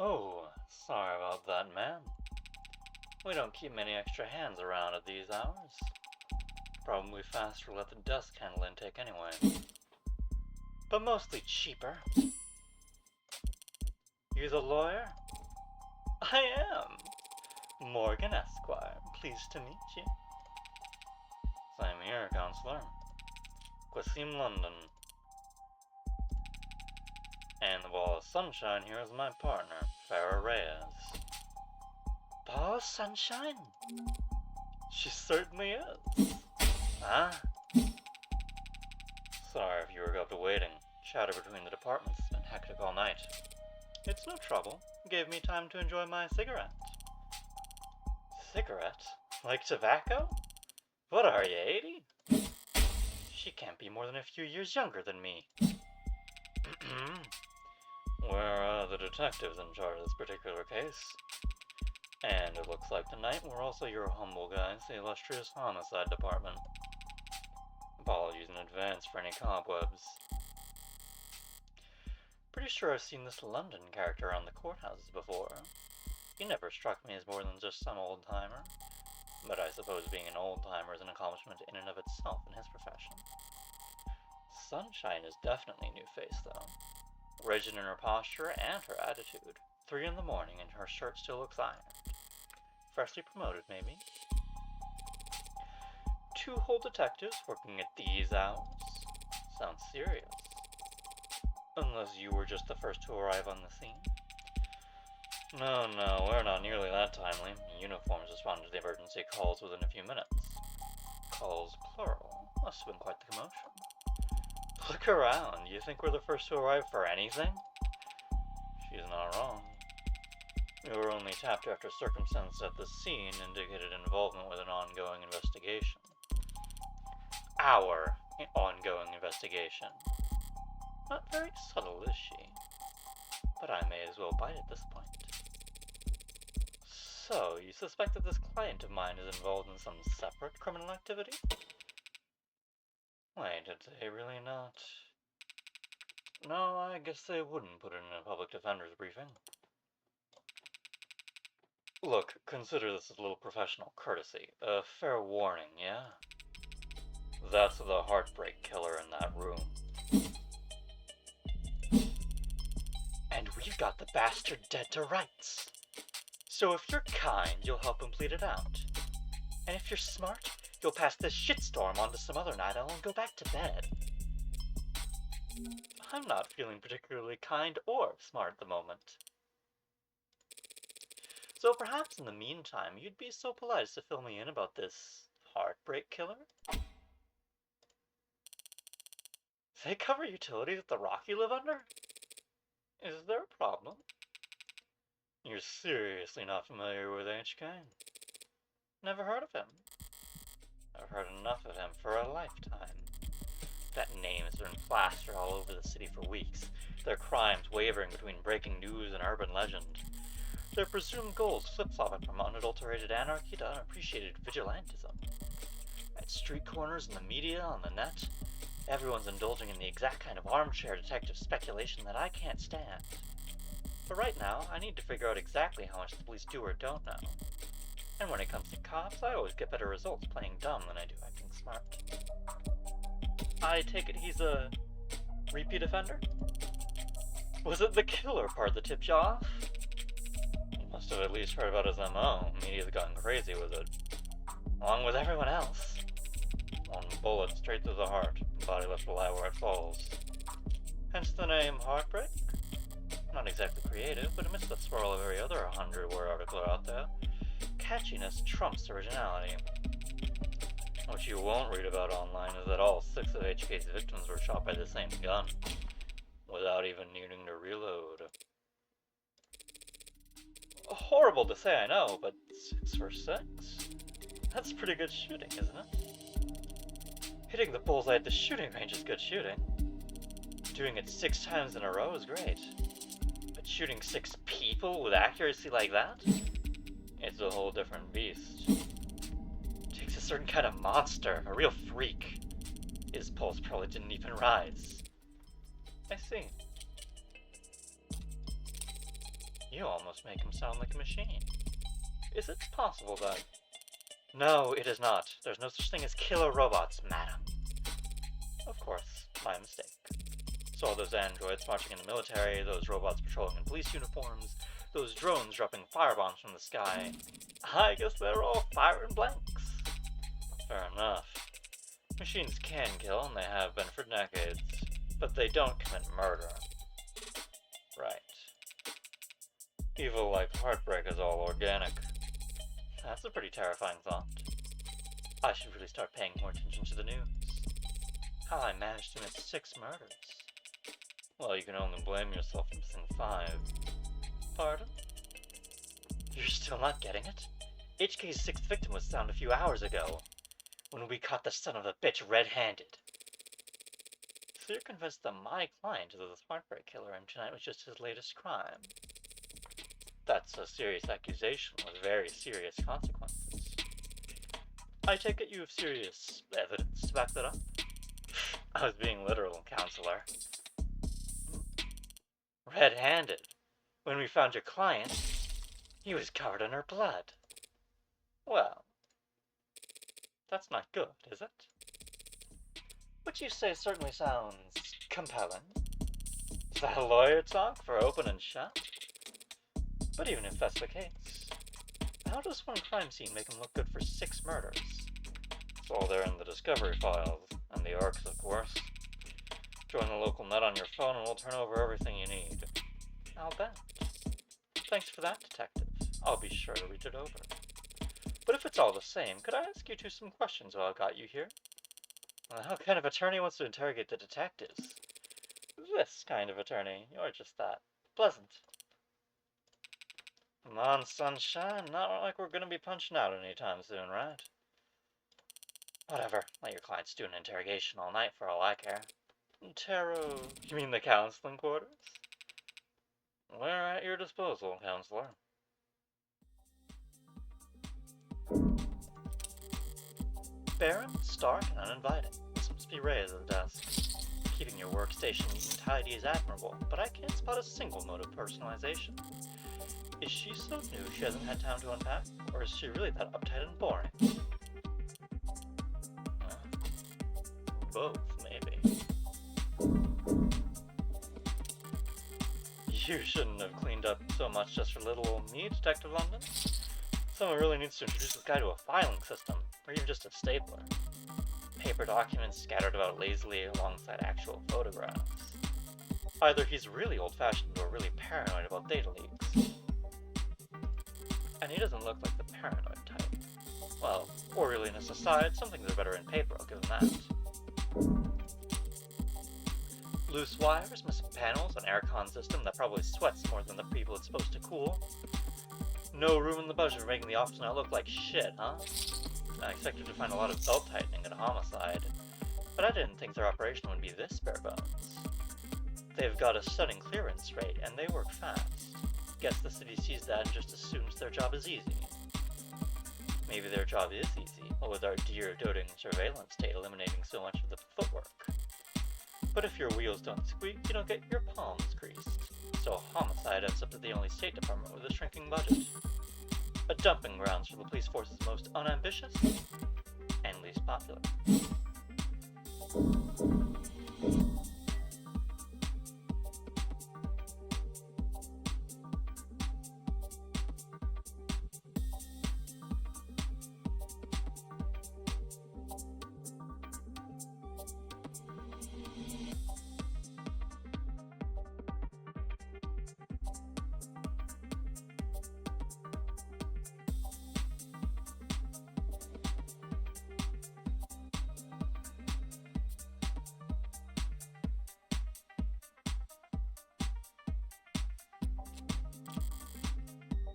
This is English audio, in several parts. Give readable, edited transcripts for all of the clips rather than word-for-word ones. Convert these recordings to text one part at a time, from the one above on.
Oh, sorry about that, ma'am. We don't keep many extra hands around at these hours. Probably faster to let the desk handle intake anyway. But mostly cheaper. You the lawyer? I am. Morgan Esquire. Pleased to meet you. Same here, counselor. Quasim, London. And the ball of sunshine here is my partner, Farrah Reyes. Ball of sunshine? She certainly is. Huh? Sorry if you were kept waiting. Chatter between the departments has been hectic all night. It's no trouble. Gave me time to enjoy my cigarette. Cigarette? Like tobacco? What are you, 80? She can't be more than a few years younger than me. We're the detectives in charge of this particular case. And it looks like tonight we're also your humble guys, the illustrious homicide department. Apologies in advance for any cobwebs. Pretty sure I've seen this London character around the courthouses before. He never struck me as more than just some old-timer. But I suppose being an old-timer is an accomplishment in and of itself in his profession. Sunshine is definitely a new face, though. Rigid in her posture and her attitude. 3 in the morning and her shirt still looks ironed. Freshly promoted, maybe? 2 whole detectives working at these hours? Sounds serious. Unless you were just the first to arrive on the scene. No, we're not nearly that timely. Uniforms responded to the emergency calls within a few minutes. Calls plural. Must have been quite the commotion. Look around. You think we're the first to arrive for anything? She's not wrong. We were only tapped after circumstances at the scene indicated involvement with an ongoing investigation. Our ongoing investigation. Not very subtle, is she? But I may as well bite at this point. So, you suspect that this client of mine is involved in some separate criminal activity? Wait, did they really not? No, I guess they wouldn't put it in a public defender's briefing. Look, consider this a little professional courtesy. A fair warning, yeah? That's the heartbreak killer in that room. And we've got the bastard dead to rights. So if you're kind, you'll help him plead it out. And if you're smart, you'll pass this shitstorm on to some other night owl and go back to bed. I'm not feeling particularly kind or smart at the moment. So perhaps in the meantime, you'd be so polite as to fill me in about this heartbreak killer? They cover utilities at the rock you live under? Is there a problem? You're seriously not familiar with HK? Never heard of him. I've heard enough of him for a lifetime. That name has been plastered all over the city for weeks, their crimes wavering between breaking news and urban legend. Their presumed goals flip-flopping from unadulterated anarchy to unappreciated vigilantism. At street corners, in the media, on the net, everyone's indulging in the exact kind of armchair detective speculation that I can't stand. But right now, I need to figure out exactly how much the police do or don't know. And when it comes to cops, I always get better results playing dumb than I do acting smart. I take it he's a repeat offender? Was it the killer part that tipped you off? You must have at least heard about his MO. Media's gone crazy with it. Along with everyone else. 1 bullet straight through the heart. Body left to lie where it falls. Hence the name Heartbreak? Not exactly creative, but amidst the swirl of every other 100-word article out there, catchiness trumps originality. What you won't read about online is that all 6 of HK's victims were shot by the same gun, without even needing to reload. Horrible to say, I know, but 6 for 6? That's pretty good shooting, isn't it? Hitting the bullseye at the shooting range is good shooting. Doing it 6 times in a row is great. But shooting 6 people with accuracy like that? It's a whole different beast. Takes a certain kind of monster, a real freak. His pulse probably didn't even rise. I see. You almost make him sound like a machine. Is it possible that... No, it is not. There's no such thing as killer robots, madam. Of course, my mistake. Saw those androids marching in the military, those robots patrolling in police uniforms, those drones dropping firebombs from the sky. I guess they're all firing blanks. Fair enough. Machines can kill, and they have been for decades, but they don't commit murder. Right. Evil like heartbreak is all organic. That's a pretty terrifying thought. I should really start paying more attention to the news. How I managed to miss 6 murders. Well, you can only blame yourself for missing 5. Pardon? You're still not getting it? HK's 6th victim was found a few hours ago, when we caught the son of a bitch red-handed. So you're convinced that my client is the heartbreak killer and tonight was just his latest crime? That's a serious accusation with very serious consequences. I take it you have serious evidence to back that up? I was being literal, counselor. Red-handed. When we found your client, he was covered in her blood. Well, that's not good, is it? What you say certainly sounds compelling. Is that a lawyer talk for open and shut? But even if that's the case, how does one crime scene make him look good for 6 murders? It's all there in the discovery files, and the arcs, of course. Join the local net on your phone and we'll turn over everything you need. I'll bet. Thanks for that, detective. I'll be sure to read it over. But if it's all the same, could I ask you some questions while I've got you here? How kind of attorney wants to interrogate the detectives? This kind of attorney. You're just that. Pleasant. Come on, sunshine. Not like we're gonna be punching out anytime soon, right? Whatever. Let your clients do an interrogation all night for all I care. Tarot... You mean the counseling quarters? We're at your disposal, counselor. Barren, stark, and uninviting. This must be Ray at the desk. Keeping your workstation neat and tidy is admirable, but I can't spot a single note of personalization. Is she so new she hasn't had time to unpack, or is she really that uptight and boring? Both, maybe. You shouldn't have cleaned up so much just for little old me, Detective London. Someone really needs to introduce this guy to a filing system, or even just a stapler. Paper documents scattered about lazily alongside actual photographs. Either he's really old-fashioned or really paranoid about data leaks. And he doesn't look like the paranoid type. Well, orderliness aside, some things are better in paper, I'll give him that. Loose wires, missing panels, an aircon system that probably sweats more than the people it's supposed to cool. No room in the budget for making the office now look like shit, huh? I expected to find a lot of belt tightening at a homicide, but I didn't think their operation would be this bare bones. They've got a stunning clearance rate, and they work fast. Guess the city sees that and just assumes their job is easy. Maybe their job is easy, but with our dear doting surveillance state eliminating so much of the footwork. But if your wheels don't squeak, you don't get your palms greased. So homicide ends up at the only State Department with a shrinking budget. A dumping grounds for the police force's most unambitious and least popular.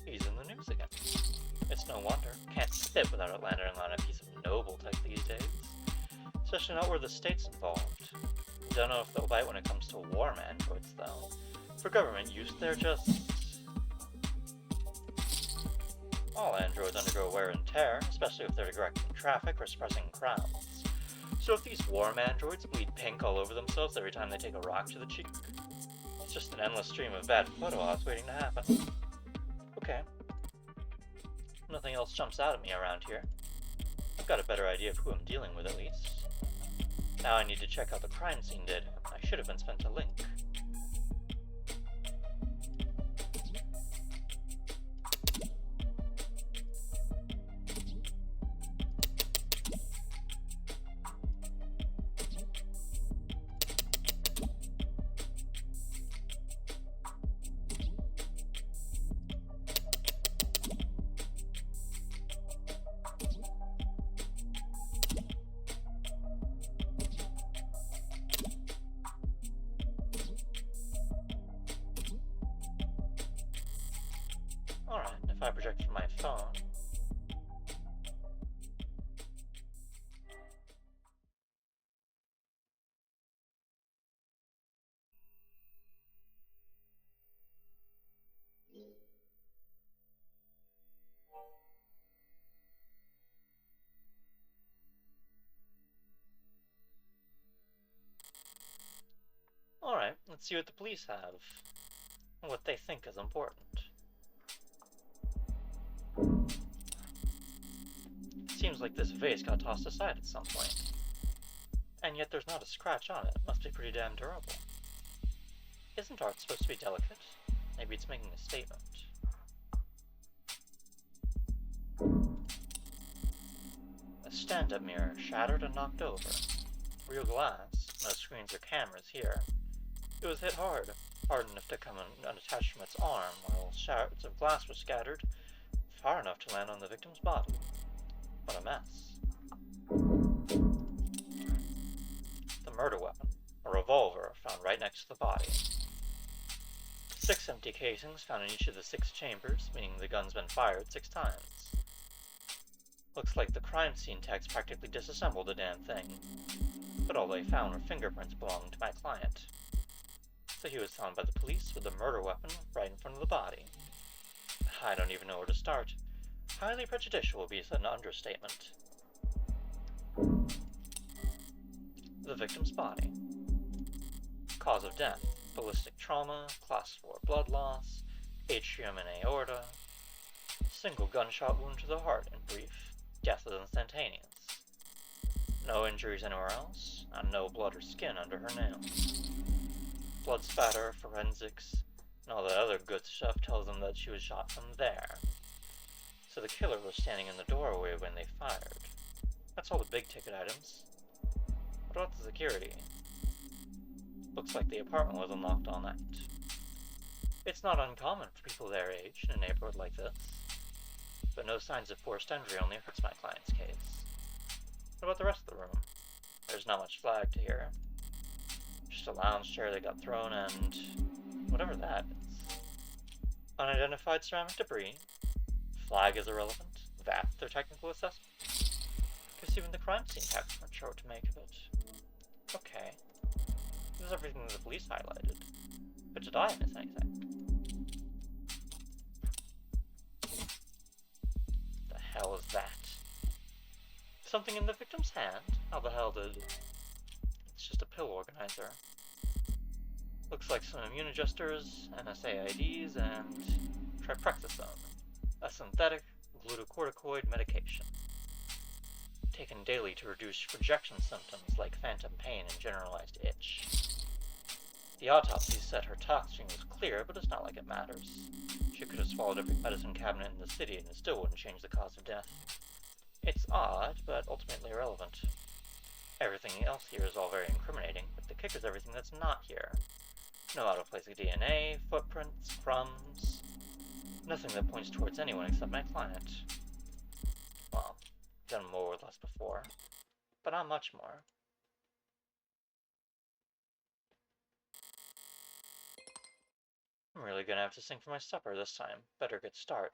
He's in the news again. It's no wonder. Can't spit without it landing on a piece of noble tech these days. Especially not where the state's involved. Don't know if they'll bite when it comes to war androids, though. For government use, they're just... All androids undergo wear and tear, especially if they're directing traffic or suppressing crowds. So if these war androids bleed pink all over themselves every time they take a rock to the cheek, it's just an endless stream of bad photo ops waiting to happen. Okay. Nothing else jumps out at me around here. I've got a better idea of who I'm dealing with, at least. Now I need to check how the crime scene did. I should have been sent a link. Alright, if I project from my phone... Alright, let's see what the police have. And what they think is important. Seems like this vase got tossed aside at some point. And yet there's not a scratch on it. Must be pretty damn durable. Isn't art supposed to be delicate? Maybe it's making a statement. A stand-up mirror, shattered and knocked over. Real glass, no screens or cameras here. It was hit hard enough to come unattached from its arm, while shards of glass were scattered, far enough to land on the victim's body. What a mess. The murder weapon, a revolver found right next to the body. 6 empty casings found in each of the 6 chambers, meaning the gun's been fired 6 times. Looks like the crime scene techs practically disassembled the damn thing. But all they found were fingerprints belonging to my client. So he was found by the police with the murder weapon right in front of the body. I don't even know where to start. Highly prejudicial would be an understatement. The victim's body. Cause of death: ballistic trauma, class 4 blood loss, atrium and aorta. Single gunshot wound to the heart, in brief. Death is instantaneous. No injuries anywhere else, and no blood or skin under her nails. Blood spatter, forensics, and all that other good stuff tells them that she was shot from there. So the killer was standing in the doorway when they fired. That's all the big ticket items. What about the security? Looks like the apartment was unlocked all night. It's not uncommon for people their age in a neighborhood like this. But no signs of forced entry only hurts my client's case. What about the rest of the room? There's not much flagged here. Just a lounge chair that got thrown and... whatever that is. Unidentified ceramic debris. Flag is irrelevant. That's their technical assessment. Guess even the crime scene techs weren't sure what to make of it. Okay. This is everything that the police highlighted. But did I miss anything? The hell is that? Something in the victim's hand? How the hell did... It's just a pill organizer. Looks like some immune adjusters, NSAIDs, and triprexazone, a synthetic glucocorticoid medication. Taken daily to reduce rejection symptoms like phantom pain and generalized itch. The autopsy said her tox stream was clear, but it's not like it matters. She could have swallowed every medicine cabinet in the city and it still wouldn't change the cause of death. It's odd, but ultimately irrelevant. Everything else here is all very incriminating, but the kick is everything that's not here. No out-of-place DNA, footprints, crumbs. Nothing that points towards anyone except my client. Well, done more or less before, but not much more. I'm really gonna have to sing for my supper this time. Better get started.